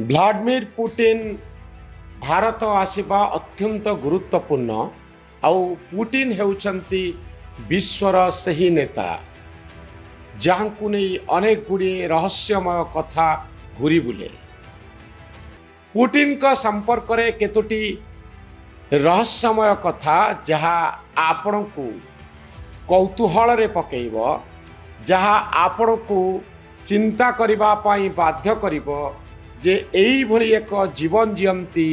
Vladimir Putin Bharat आसिबा अत्यंत गुरुत्वपूर्ण आउ Putin हेउचंती विश्वर सही नेता जहां नहीं अनेक गुड़े रहस्यमय कथा घूरी बुले। पुटिन का संपर्क रे केतोटी रहस्यमय कथा जहा आपण को कौतूहल रे पकेइबो, जहा आपण को चिंता करिबा पाई बाध्य करिबो जे एई भली एक जीवन जीवंती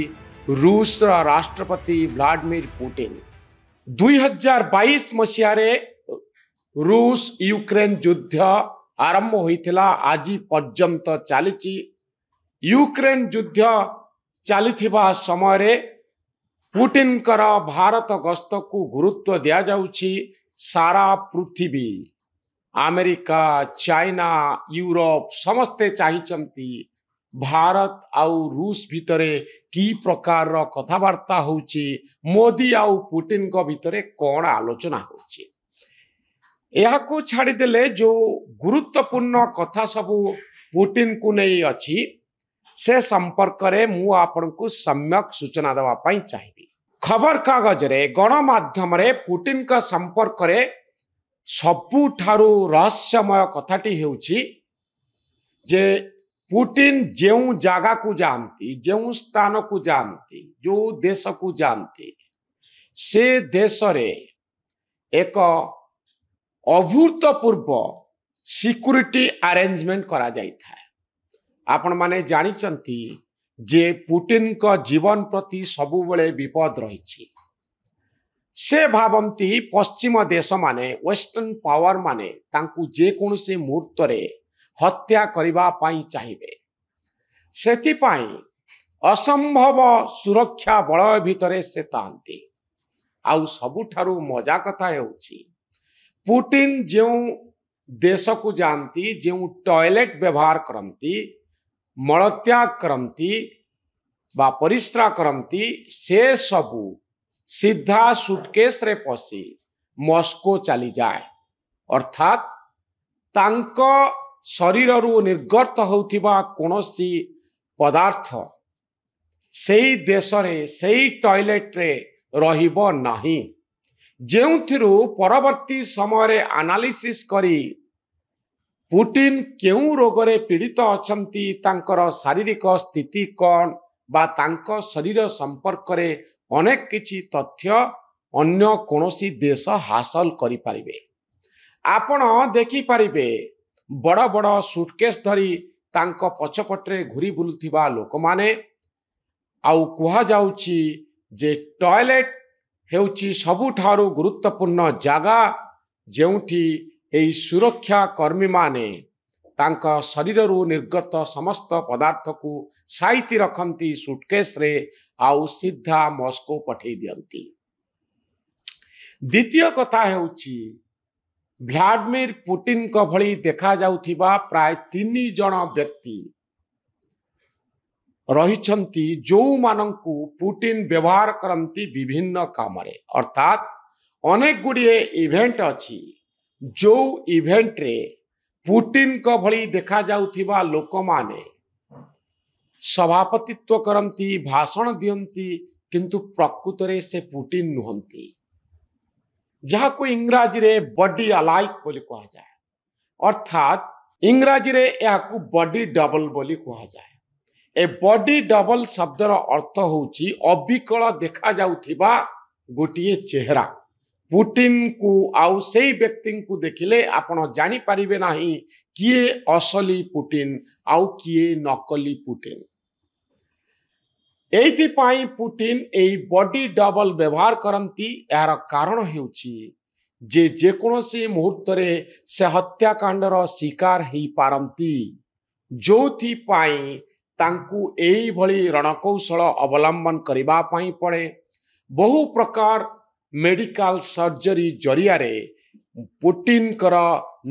रूस राष्ट्रपति व्लादिमीर पुटिन 2022 मसीहारे रूस यूक्रेन युद्ध आरंभ होइथिला आज पर्यंत चली। यूक्रेन युद्ध चलिथिबा समय रे पुटिन कर भारत गस्त को गुरुत्व दिया जाउछि। सारा पृथ्वी अमेरिका चाइना यूरोप समस्ते चाहिचंती भारत आउ रूस भितरे की प्रकार कथबार्ता होउछि, मोदी आउ पुटिन को भितरे कौन आलोचना होउछि। यह को छाड़ी देले जो गुरुत्वपूर्ण कथा सबू पुटिन को नहीं अछि से संपर्क रे मु आपन को सम्यक सूचना देवा पाई चाहिए। खबर कागज रे गणमाध्यम रे पुटिन का संपर्क रे सबुठारु रहस्यमय कथाटी हेउछि जे पुटिन जेउ जागा को जानती, जेउ स्थान को जानती, जो देश को जानती, से देश रे एक अभूतपूर्व सिक्योरिटी अरेंजमेंट करा जाई था। आपण माने जानी चंती जे पुटिन का जीवन प्रति सबु बळे विपद रही। से भावंती पश्चिम देश माने वेस्टर्न पावर माने तांकु जे कोनसे मुहूर्त रे हत्या करिबा पाई चाहिए। सेति पाई असंभव सुरक्षा बल भितरे से तांती। आउ सबुठारु मजा कथा हेउछि पुटिन जेउ देश को जानती, जेउ टॉयलेट व्यवहार करती, मलत्याग करती बा परिस्रा करती, से सबू सीधा सुटकेस रे पसी मॉस्को चली जाए। अर्थात तांको शरीर रु निर्गत होउथिबा कोनोसी पदार्थ सेई देश रे सेई टॉयलेट रे रहिबो नाही, जेउथिरु परवर्ती समय रे एनालिसिस करी पुटिन केउ रोग रे पीड़ित अछंती, तांकर शारीरिक स्थिति कौन बा तांको शरीर संपर्क रे अनेक किछि तथ्य अन्य कोनोसी देश हासिल करि परिबे। आपण देखि परिबे बड़ बड़ सुटकेस धरी तांको पछपटरे घुरी बुलुथिबा लोक माने। आउ कुहा जाउछि जे टॉयलेट हेउछि सबुठारु गुरुत्वपूर्ण जागा जेउठी एई सुरक्षा कर्मी माने तांका शरीर रु निर्गत समस्त पदार्थ को साइति रखंती सुटकेस रे आउ सीधा मॉस्को पठेई दियंती। द्वितीय कथा हेउछि व्लादिमीर पुटिन को भली देखा जाउथिबा प्राय 3 जण व्यक्ति रहिछंती जो मानंकु पुटिन व्यवहार करंती विभिन्न काम रे। अर्थात अनेक गुड़िए इवेंट अछि जो इवेंट रे पुटिन को भली देखा जाउथिबा लोक माने सभापतित्व करंती, भाषण दियंती, किंतु प्रकृत रे से पुटिन नुहंती, जहाँ को इंग्राजी रे बॉडी अलाइक बोली कहा जाए। अर्थात इंग्राजी रे या को बॉडी डबल बोली कहा जाए। ए बॉडी डबल शब्दर अर्थ होउची अबिकल देखा जाउथिबा गोटिए चेहरा। पुटिन को आउ सेई व्यक्ति को देखिले आपण जानी परिबे नाही किए असली पुटिन आउ किए नकली पुटिन। एथि पाई पुटिन एई बॉडी डबल व्यवहार करंती। यार कारण हेउची जे कोनोसी मुहूर्त रे से हत्याकांडर शिकार ही पारंती, जोथि पाई तांकु एई भली रणकौशल अवलंबन करिबा पाई पड़े। बहु प्रकार मेडिकल सर्जरी जरिया रे पुटिन कर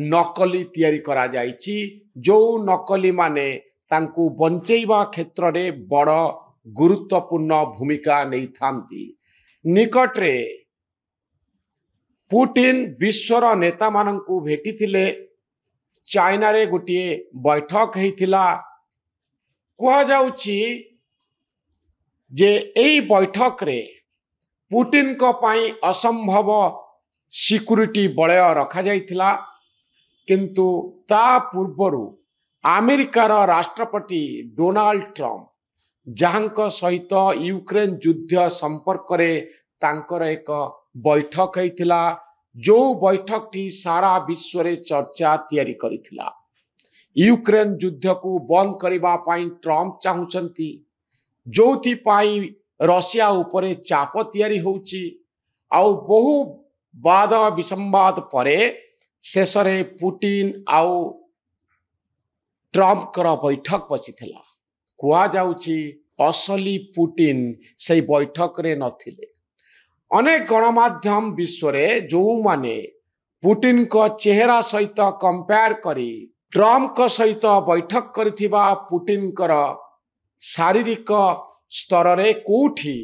नकली तैयारी करा जाइछि, जो नकली माने तांकु बंचेइबा क्षेत्र रे बड़ गुरुत्वपूर्ण भूमिका नहीं थांती। निकट रे पुटिन विश्वर नेता मानंकु भेटी थिले। चाइना रे गोटिए बैठक हेइथिला। କୁହାଯାଉଛି ଯେ ଏହି ବୈଠକରେ ପୁଟିନଙ୍କ ପାଇଁ ଅସମ୍ଭବ ସିକ୍ୟୁରିଟି ବଳୟ ରଖାଯାଇଥିଲା। କିନ୍ତୁ ତା ପୂର୍ବରୁ ଆମେରିକାର ରାଷ୍ଟ୍ରପତି ଡୋନାଲ୍ଡ ଟ୍ରମ୍ପ, ଯାହାଙ୍କ ସହିତ ୟୁକ୍ରେନ ଯୁଦ୍ଧ ସମ୍ପର୍କରେ ତାଙ୍କର ଏକ ବୈଠକ ହୋଇଥିଲା, ଯେଉଁ ବୈଠକଟି ସାରା ବିଶ୍ୱରେ ଚର୍ଚ୍ଚା ତିଆରି କରିଥିଲା। ୟୁକ୍ରେନ ଯୁଦ୍ଧକୁ ବନ୍ଦ କରିବା ପାଇଁ ଟ୍ରମ୍ପ ଚାହୁଁଛନ୍ତି, ଯେଉଁଥିପାଇଁ ରଷିଆ ଉପରେ ଚାପ ତିଆରି ହେଉଛି। ଆଉ ବହୁ ବାଦ ବିସମ୍ବାଦ ପରେ ଶେଷରେ ପୁଟିନ ଆଉ ଟ୍ରମ୍ପଙ୍କର ବୈଠକ ବସିଥିଲା। କୁହାଯାଉଛି ଅସଲି ପୁଟିନ ସେହି ବୈଠକରେ ନଥିଲେ। ଅନେକ ଗଣମାଧ୍ୟମ ବିଶ୍ୱରେ ଯେଉଁମାନେ ପୁଟିନଙ୍କ ଚେହେରା ସହିତ କମ୍ପେୟାର କରି ଟ୍ରମ୍ପଙ୍କ ସହିତ ବୈଠକ କରିଥିବା ପୁଟିନଙ୍କର ଶାରୀରିକ ସ୍ତରରେ କେଉଁଠି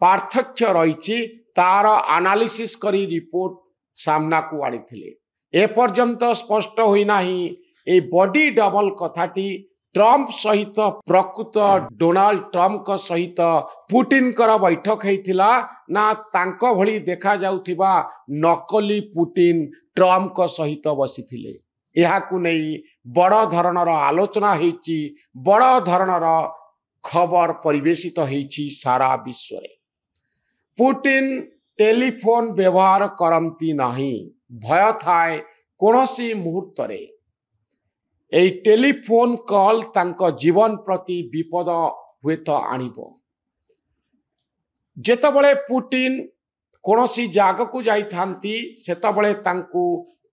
ପାର୍ଥକ୍ୟ ରହିଛି ତାର ଆନାଲିସିସ୍ କରି ରିପୋର୍ଟ ସାମ୍ନାକୁ ଆଣିଥିଲେ। ଏପର୍ଯ୍ୟନ୍ତ ସ୍ପଷ୍ଟ ହୋଇନାହିଁ ଏ ବଡି ଡବଲ କଥାଟି ଟ୍ରମ୍ପ ସହିତ ପ୍ରକୃତ ଡୋନାଲ୍ଡ ଟ୍ରମ୍ପଙ୍କ ସହିତ ପୁଟିନଙ୍କର ବୈଠକ ହେଇଥିଲା ନା ତାଙ୍କ ଭଳି ଦେଖାଯାଉଥିବା ନକଲି ପୁଟିନ ଟ୍ରମ୍ପଙ୍କ ସହିତ ବସିଥିଲେ। ଏହାକୁ ନେଇ ବଡ଼ ଧରଣର ଆଲୋଚନା ହେଇଛି, ବଡ଼ ଧରଣର ଖବର ପରିବେଶିତ ହେଇଛି ସାରା ବିଶ୍ୱରେ। ପୁଟିନ ଟେଲିଫୋନ ବ୍ୟବହାର କରନ୍ତି ନାହିଁ। ଭୟ ଥାଏ କୌଣସି ମୁହୂର୍ତ୍ତରେ ଏହି ଟେଲିଫୋନ କଲ୍ ତାଙ୍କ ଜୀବନ ପ୍ରତି ବିପଦ ହୁଏତ ଆଣିବ। ଯେତେବେଳେ ପୁଟିନ କୌଣସି ଜାଗାକୁ ଯାଇଥାନ୍ତି ସେତେବେଳେ ତାଙ୍କୁ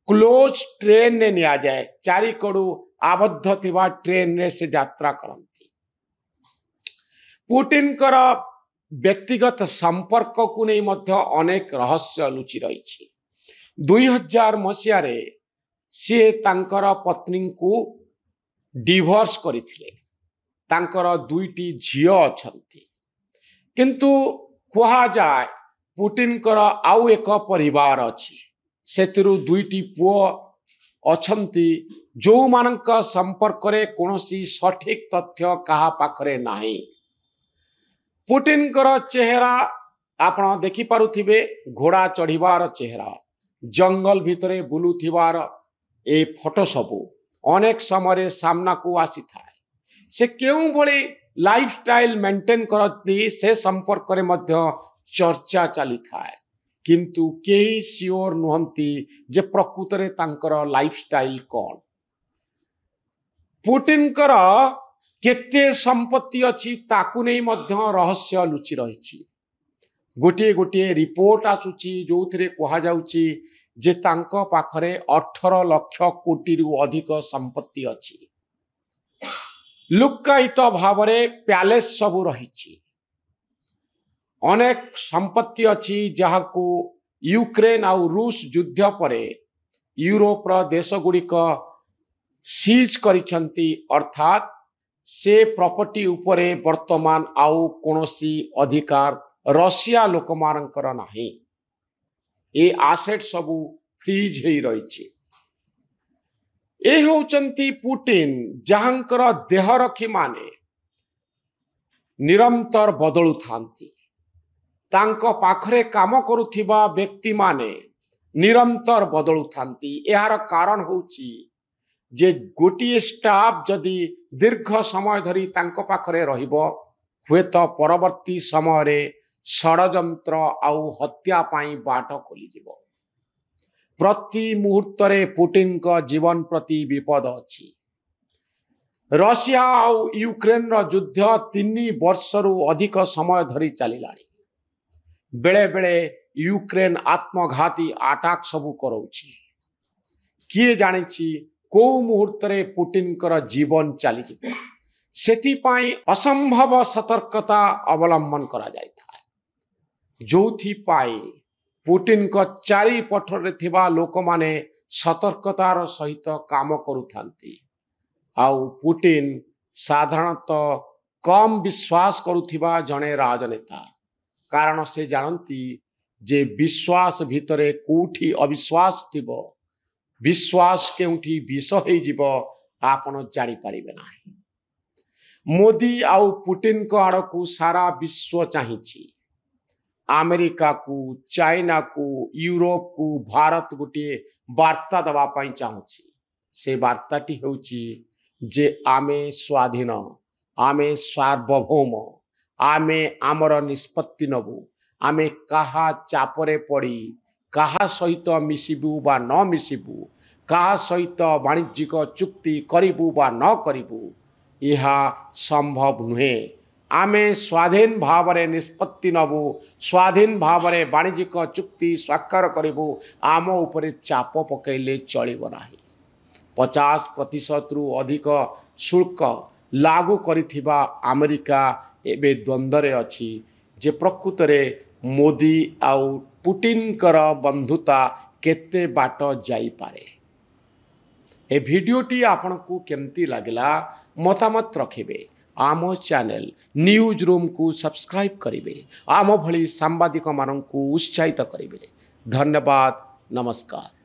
କ୍ଲୋଜ ଟ୍ରେନରେ ନିଆଯାଏ। ଚାରିକଡ଼ୁ ଆବଦ୍ଧ ଥିବା ଟ୍ରେନରେ ସେ ଯାତ୍ରା କରନ୍ତି। ପୁଟିନଙ୍କର ବ୍ୟକ୍ତିଗତ ସମ୍ପର୍କକୁ ନେଇ ମଧ୍ୟ ଅନେକ ରହସ୍ୟ ଲୁଚି ରହିଛି। 2000 ମସିହାରେ ସିଏ ତାଙ୍କର ପତ୍ନୀଙ୍କୁ ଡିଭୋର୍ସ କରିଥିଲେ। ତାଙ୍କର 2ଟି ଝିଅ ଅଛନ୍ତି। କିନ୍ତୁ କୁହାଯାଏ ପୁଟିନଙ୍କର ଆଉ ଏକ ପରିବାର ଅଛି। ସେଥିରୁ 2ଟି ପୁଅ ଅଛନ୍ତି ଯେଉଁମାନଙ୍କ ସମ୍ପର୍କରେ କୌଣସି ସଠିକ ତଥ୍ୟ କାହା ପାଖରେ ନାହିଁ। ପୁଟିନଙ୍କର ଚେହେରା ଆପଣ ଦେଖିପାରୁଥିବେ, ଘୋଡ଼ା ଚଢ଼ିବାର ଚେହେରା, ଜଙ୍ଗଲ ଭିତରେ ବୁଲୁଥିବାର ଏ ଫଟୋ ସବୁ ଅନେକ ସମୟରେ ସାମ୍ନାକୁ ଆସିଥାଏ। ସେ କେଉଁଭଳି ଲାଇଫଷ୍ଟାଇଲ ମେଣ୍ଟେନ କରନ୍ତି ସେ ସମ୍ପର୍କରେ ମଧ୍ୟ ଚର୍ଚ୍ଚା ଚାଲିଥାଏ। କିନ୍ତୁ କେହି ସିଓର ନୁହନ୍ତି ଯେ ପ୍ରକୃତରେ ତାଙ୍କର ଲାଇଫଷ୍ଟାଇଲ କ'ଣ। ପୁଟିନଙ୍କର କେତେ ସମ୍ପତ୍ତି ଅଛି ତାକୁ ନେଇ ମଧ୍ୟ ରହସ୍ୟ ଲୁଚି ରହିଛି। ଗୋଟିଏ ଗୋଟିଏ ରିପୋର୍ଟ ଆସୁଛି ଯେଉଁଥିରେ କୁହାଯାଉଛି ଯେ ତାଙ୍କ ପାଖରେ 18 ଲକ୍ଷ କୋଟିରୁ ଅଧିକ ସମ୍ପତ୍ତି ଅଛି। ଲୁକ୍କାୟିତ ଭାବରେ ପ୍ୟାଲେସ ସବୁ ରହିଛି। ଅନେକ ସମ୍ପତ୍ତି ଅଛି ଯାହାକୁ ୟୁକ୍ରେନ ଆଉ ରୁଷ ଯୁଦ୍ଧ ପରେ ୟୁରୋପର ଦେଶଗୁଡ଼ିକ ସିଜ୍ କରିଛନ୍ତି। ଅର୍ଥାତ୍ ସେ ପ୍ରପର୍ଟି ଉପରେ ବର୍ତ୍ତମାନ ଆଉ କୌଣସି ଅଧିକାର ରଷିଆ ଲୋକମାନଙ୍କର ନାହିଁ। ଏ ଆସେଟ୍ ସବୁ ଫ୍ରିଜ୍ ହେଇ ରହିଛି। ଏ ହେଉଛନ୍ତି ପୁଟିନ, ଯାହାଙ୍କର ଦେହରକ୍ଷୀମାନେ ନିରନ୍ତର ବଦଳୁଥାନ୍ତି। ତାଙ୍କ ପାଖରେ କାମ କରୁଥିବା ବ୍ୟକ୍ତିମାନେ ନିରନ୍ତର ବଦଳୁଥାନ୍ତି। ଏହାର କାରଣ ହେଉଛି ଯେ ଗୋଟିଏ ଷ୍ଟାଫ ଯଦି ଦୀର୍ଘ ସମୟ ଧରି ତାଙ୍କ ପାଖରେ ରହିବ, ହୁଏତ ପରବର୍ତ୍ତୀ ସମୟରେ ଷଡ଼ଯନ୍ତ୍ର ଆଉ ହତ୍ୟା ପାଇଁ ବାଟ ଖୋଲିଯିବ। ପ୍ରତି ମୁହୂର୍ତ୍ତରେ ପୁଟିନଙ୍କ ଜୀବନ ପ୍ରତି ବିପଦ ଅଛି। ରଷିଆ ଆଉ ୟୁକ୍ରେନର ଯୁଦ୍ଧ 3 ବର୍ଷରୁ ଅଧିକ ସମୟ ଧରି ଚାଲିଲାଣି। ବେଳେ ବେଳେ ୟୁକ୍ରେନ ଆତ୍ମଘାତୀ ଆଟାକ୍ ସବୁ କରାଉଛି। କିଏ ଜାଣିଛି କେଉଁ ମୁହୂର୍ତ୍ତରେ ପୁଟିନଙ୍କର ଜୀବନ ଚାଲିଯିବ। ସେଥିପାଇଁ ଅସମ୍ଭବ ସତର୍କତା ଅବଲମ୍ବନ କରାଯାଇଥାଏ, ଯେଉଁଥିପାଇଁ ପୁଟିନଙ୍କ ଚାରିପଟରେ ଥିବା ଲୋକମାନେ ସତର୍କତାର ସହିତ କାମ କରୁଥାନ୍ତି। ଆଉ ପୁଟିନ ସାଧାରଣତଃ କମ୍ ବିଶ୍ୱାସ କରୁଥିବା ଜଣେ ରାଜନେତା। କାରଣ ସେ ଜାଣନ୍ତି ଯେ ବିଶ୍ୱାସ ଭିତରେ କେଉଁଠି ଅବିଶ୍ୱାସ ଥିବ, ବିଶ୍ୱାସ କେଉଁଠି ବିଷ ହେଇଯିବ ଆପଣ ଜାଣିପାରିବେ ନାହିଁ। मोदी आउ पुटिन को आड़ को सारा विश्व चाहिए अमेरिका को चाइना को यूरोप को भारत गोटे वार्ता दवाई चाहूँगी से वार्ताटी होची जे आमे स्वाधीन आमे सार्वभौम आमे आमर निष्पत्ति नबू आमे कहा चापरे पड़ी कहा सहित मिसिबू बा न मिसिबू कहा सहित वाणिज्यिक चुक्ति करिबू बा न करिबू यह संभव नुहे आमे स्वाधीन भाव में निष्पत्ति नबू स्वाधीन भाव में वाणिज्यिक चुक्ति स्वाक्षर करिबू आम उपरे चाप पकैले चलिब नाही 50% रु अधिक शुल्क लागू करिथिबा अमेरिका एबे द्वंद्वरे अछि जे प्रकृत रे मोदी आउ पुटिन कर बंधुता केते बाट जाई पारे। ए भिडियोटी आपनकू केमती लागला मतामत रखिबे आम चैनल न्यूज रूम को सब्सक्राइब करिबे आम भली सांबादिक माननकू उत्साहित करिबे। धन्यवाद नमस्कार।